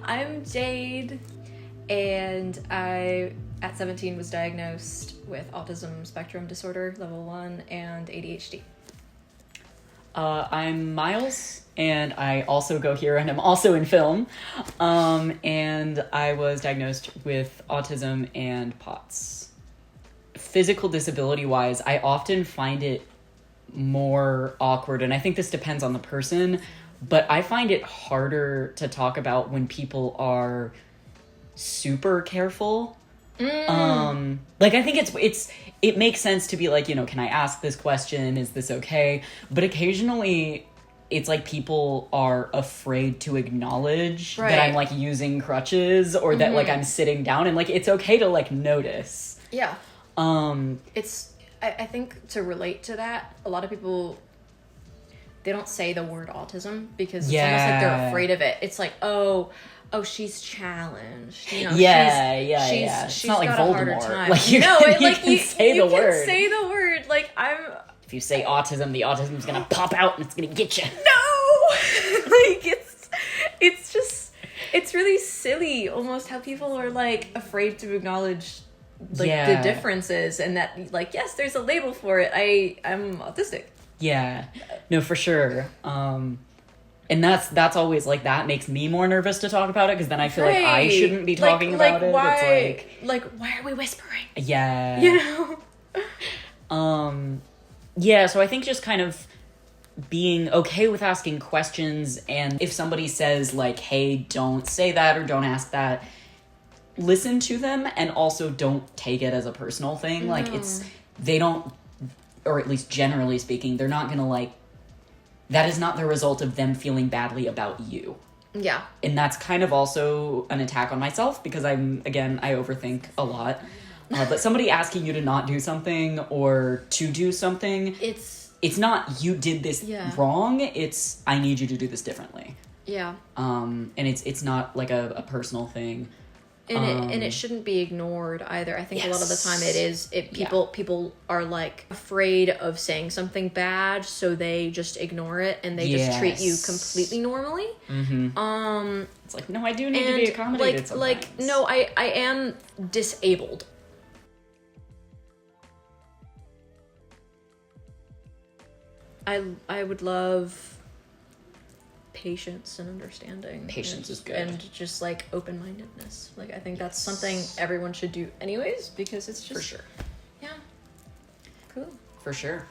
I'm Jade, and I, at 17, was diagnosed with autism spectrum disorder, level 1, and ADHD. I'm Miles, and I also go here, and I'm also in film. And I was diagnosed with autism and POTS. Physical disability-wise, I often find it more awkward, and I think this depends on the person, but I find it harder to talk about when people are super careful. Like, I think it makes sense to be like, you know, can I ask this question? Is this okay? But occasionally it's like people are afraid to acknowledge that I'm like using crutches or that like I'm sitting down, and like it's okay to like notice. Yeah. I think to relate to that, a lot of people, they don't say the word autism because it's almost like they're afraid of it. It's like, oh, she's challenged. You know, It's not like got Voldemort. A harder time. Like you can say the word. You can say the word. Like If you say autism, the autism's gonna pop out and it's gonna get you. No, like it's really silly. Almost how people are like afraid to acknowledge like the differences, and that like yes, there's a label for it. I'm autistic. Yeah, no, for sure. And that's always like, that makes me more nervous to talk about it, because then I feel like I shouldn't be talking about it. Why, it's why are we whispering? Yeah. You know? Yeah, so I think just kind of being okay with asking questions, and if somebody says like, hey, don't say that or don't ask that, listen to them, and also don't take it as a personal thing. Like they don't, or at least generally speaking, they're not gonna like, that is not the result of them feeling badly about you. Yeah. And that's kind of also an attack on myself, because I overthink a lot. But somebody asking you to not do something or to do something, it's not you did this wrong, it's I need you to do this differently. Yeah. And it's not like a personal thing. And it shouldn't be ignored either. I think a lot of the time people are like afraid of saying something bad, so they just ignore it and they just treat you completely normally. Mm-hmm. It's like, no, I do need to be accommodated sometimes. Like, no, I am disabled. I would love patience and understanding. Patience is good. And just like open-mindedness. Like, I think that's something everyone should do anyways, because it's just... For sure. Yeah. Cool. For sure.